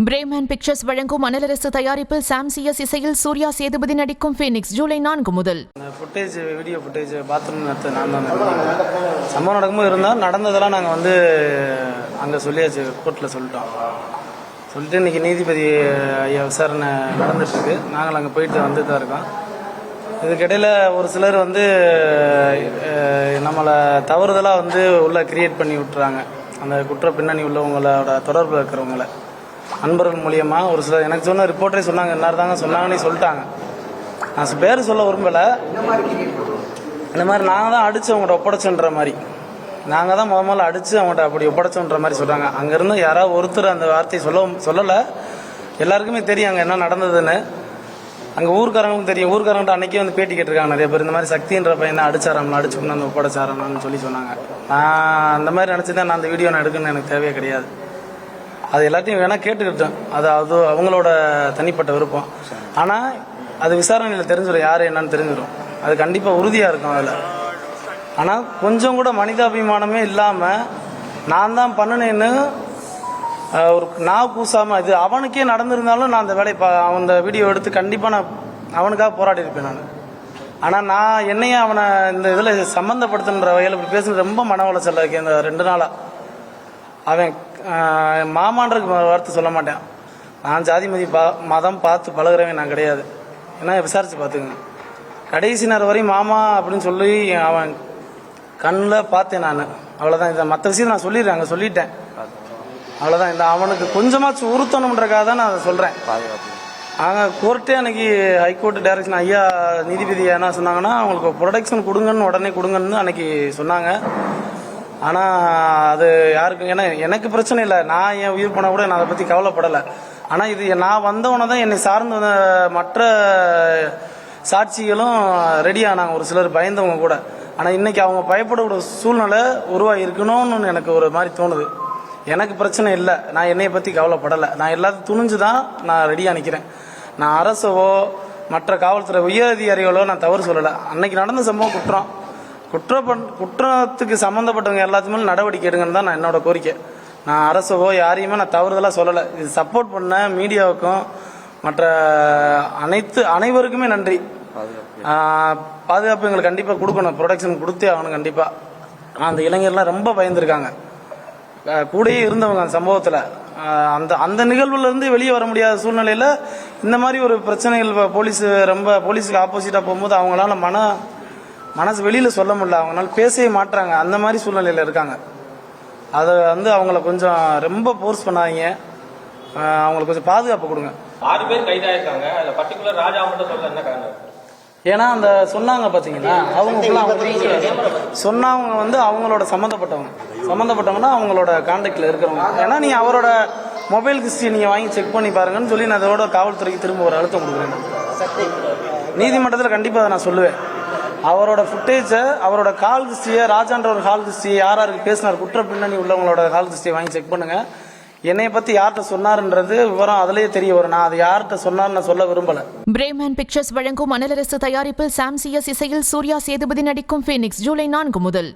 Bremen pictures வழங்கும் அனலரசு தயாரிப்பில் சாம் CS இசையில் சூர்யா சேதுபதி நடிக்கும் ஃபீனிக்ஸ் ஜூலை 4 முதல். வீடியோ ஃபுட்டேஜ் பாத்ரூம் நான் தான் சம்பவம் நடக்கும்போது இருந்தால் நடந்ததெல்லாம் நாங்கள் அங்கே சொல்லியாச்சு, கோர்ட்டில் சொல்லிட்டு இன்றைக்கி நீதிபதி ஐயா விசாரணை நடந்துட்டுருக்கு. நாங்கள் அங்கே போயிட்டு வந்து தான் இருக்கோம். இதுக்கிடையில் ஒரு சிலர் நம்மளை தவறுதலாக உள்ள கிரியேட் பண்ணி விட்டுறாங்க. அந்த குற்ற பின்னணி உள்ளவங்களோட தொடர்பில் இருக்கிறவங்கள நண்பர்கள் மூலியமாக ஒரு சிலர் எனக்கு சொன்ன ரிப்போர்ட்டரே சொன்னாங்க, எல்லாரும் தாங்க சொன்னாங்கன்னு சொல்லிட்டாங்க. நான் பேர் சொல்ல விரும்பலை. இந்த மாதிரி நாங்கள் தான் அடித்து அவங்கள்ட்ட ஒப்படைச்சோன்ற மாதிரி, நாங்கள் தான் முதல்ல அடித்து அவங்கள்ட்ட அப்படி ஒப்படைச்சோன்ற மாதிரி சொல்கிறாங்க. அங்கேருந்து யாராவது ஒருத்தர் அந்த வார்த்தையை சொல்லலை. எல்லாருக்குமே தெரியும் அங்கே என்ன நடந்ததுன்னு. அங்கே ஊருக்காரங்களுக்கும் தெரியும். ஊருக்காரங்கிட்ட அன்றைக்கே பேட்டி கேட்டிருக்காங்க நிறைய பேர். இந்த மாதிரி சக்தின்ற பையன் தான் அடிச்சாராம்ல, அடிச்சு கொண்டு வந்து ஒப்படைச்சாராம்னு சொன்னாங்க. நான் அந்த மாதிரி நினச்சி தான் நான் அந்த வீடியோ நான் எடுக்கணும்னு எனக்கு தேவையே கிடையாது. அது எல்லாத்தையும் வேணால் கேட்டுக்கிட்டேன். அது அவங்களோட தனிப்பட்ட விருப்பம். ஆனால் அது விசாரணையில் தெரிஞ்சிடும், யார் என்னன்னு தெரிஞ்சிடும். அது கண்டிப்பாக உறுதியாக இருக்கும் அதில். ஆனால் கொஞ்சம் கூட மனிதாபிமானமே இல்லாமல் நான் தான் பண்ணினேன்னு ஒரு நான் கூசாமல், இது அவனுக்கே நடந்திருந்தாலும் நான் அந்த வேலையை அந்த வீடியோ எடுத்து கண்டிப்பாக நான் அவனுக்காக போராடி இருப்பேன் நான். ஆனால் நான் என்னையே அவனை இந்த இதில் சம்மந்தப்படுத்துன்ற வகையில் இப்படி பேசுறது ரொம்ப மன உளைச்சல் இருக்கு. இந்த 2 நாளாக அவன் மாமான்ற வார்த்தை சொல்ல மாட்டேன். நான் ஜாதி மதம் பார்த்து பழகிறவன் நான் கிடையாது. ஏன்னா விசாரித்து பார்த்துக்கங்க. கடைசி நேரம் வரையும் மாமா அப்படின்னு சொல்லி அவன் கண்ணில் பார்த்தேன் நான். அவ்வளோதான். இதை மற்ற விஷயம் நான் சொல்லிட்டேன். அவ்வளோதான். இந்த அவனுக்கு கொஞ்சமாச்சும் உறுத்தணுன்றக்காக தான் நான் அதை சொல்கிறேன். நாங்கள் கோர்ட்டே அன்றைக்கி ஹைகோர்ட்டு டைரக்ஷன் ஐயா நீதிபதி என்ன சொன்னாங்கன்னா, அவங்களுக்கு ப்ரொடெக்ஷன் கொடுங்கன்னு உடனே கொடுங்கன்னு அன்றைக்கி சொன்னாங்க. ஆனால் அது யாருக்கு, ஏன்னா எனக்கு பிரச்சனை இல்லை, நான் என் உயிர் போனால் கூட நான் அதை பற்றி கவலைப்படலை. ஆனால் இது நான் வந்தவனை தான் என்னை சார்ந்த மற்ற சாட்சிகளும் ரெடி ஆனாங்க, ஒரு சிலர் பயந்தவங்க கூட. ஆனால் இன்றைக்கி அவங்க பயப்படக்கூடிய சூழ்நிலை உருவாகி இருக்கணும்னு எனக்கு ஒரு மாதிரி தோணுது. எனக்கு பிரச்சனை இல்லை, நான் என்னையை பற்றி கவலைப்படலை. நான் எல்லாத்தையும் துணிஞ்சு தான் நான் ரெடியாக நிற்கிறேன். நான் அரசவோ மற்ற காவல்துறை உயர் அதிகாரிகளோ நான் தவறு சொல்லலை. அன்னைக்கு நடந்த சம்பவம் குற்றத்துக்கு சம்மந்தப்பட்டவங்க எல்லாத்துமே நடவடிக்கை எடுங்கன்னு தான் நான் என்னோட கோரிக்கை. நான் அரசவோ யாரையுமே நான் தவறுதலாக சொல்லலை. இது சப்போர்ட் பண்ண மீடியாவுக்கும் மற்ற அனைவருக்குமே நன்றி. பாதுகாப்பு எங்களுக்கு கண்டிப்பாக கொடுக்கணும், ப்ரொடெக்ஷன் கொடுத்தே ஆகணும் கண்டிப்பாக. அந்த இளைஞர்லாம் ரொம்ப பயந்துருக்காங்க, கூடயே இருந்தவங்க அந்த சம்பவத்தில். அந்த நிகழ்வுலேருந்து வெளியே வர முடியாத சூழ்நிலையில் இந்த மாதிரி ஒரு பிரச்சனைகள் போலீஸுக்கு ஆப்போசிட்டாக போகும்போது அவங்களால மனசு வெளியில் சொல்ல முடியல, அவங்களால பேசவே மாட்டுறாங்க. அந்த மாதிரி சூழ்நிலையில் இருக்காங்க. அதை அவங்கள கொஞ்சம் ரொம்ப ஃபோர்ஸ் பண்ணாதீங்க, அவங்களுக்கு கொஞ்சம் பாதுகாப்பு கொடுங்க. 6 பேர் கைதாயிருக்காங்க. அதில் பர்டிகுலர் ராஜா மட்டும் சொல்ல என்ன காரணம்? ஏன்னா அந்த சொன்னாங்க பார்த்தீங்கன்னா, சொன்னவங்க அவங்களோட சம்மந்தப்பட்டவங்கன்னா அவங்களோட கான்டாக்டில் இருக்கிறவங்க. ஏன்னா நீங்கள் அவரோட மொபைல் ஹிஸ்ட்ரி நீங்கள் வாங்கி செக் பண்ணி பாருங்கன்னு சொல்லி நான் அதோட காவல்துறைக்கு திரும்ப ஒரு அழுத்தம் கொடுக்குறேன். நீதிமன்றத்தில் கண்டிப்பாக அதை நான் சொல்லுவேன். அவரோட ஃபுட்டேஜை, அவரோட கால் ஹிஸ்ட்ரியை, ராஜான்ற ஒரு கால் ஹிஸ்ட்ரி, யாருக்கு பேசினார் குற்ற பின்னணி உள்ளவங்களோட கால் ஹிஸ்ட்ரியை வாங்கி செக் பண்ணுங்கள். என்னை பற்றி யார்கிட்ட சொன்னார்ன்றது விவரம் அதிலேயே தெரிய வரும். நான் அது யார்கிட்ட சொன்னார்னு நான் சொல்ல விரும்பலை. பிரேமன் பிக்சர்ஸ் வழங்கும் அனலரசு தயாரிப்பில் சாம் சிஎஸ் இசையில் சூர்யா சேதுபதி நடிக்கும் ஃபீனிக்ஸ் ஜூலை 4 முதல்.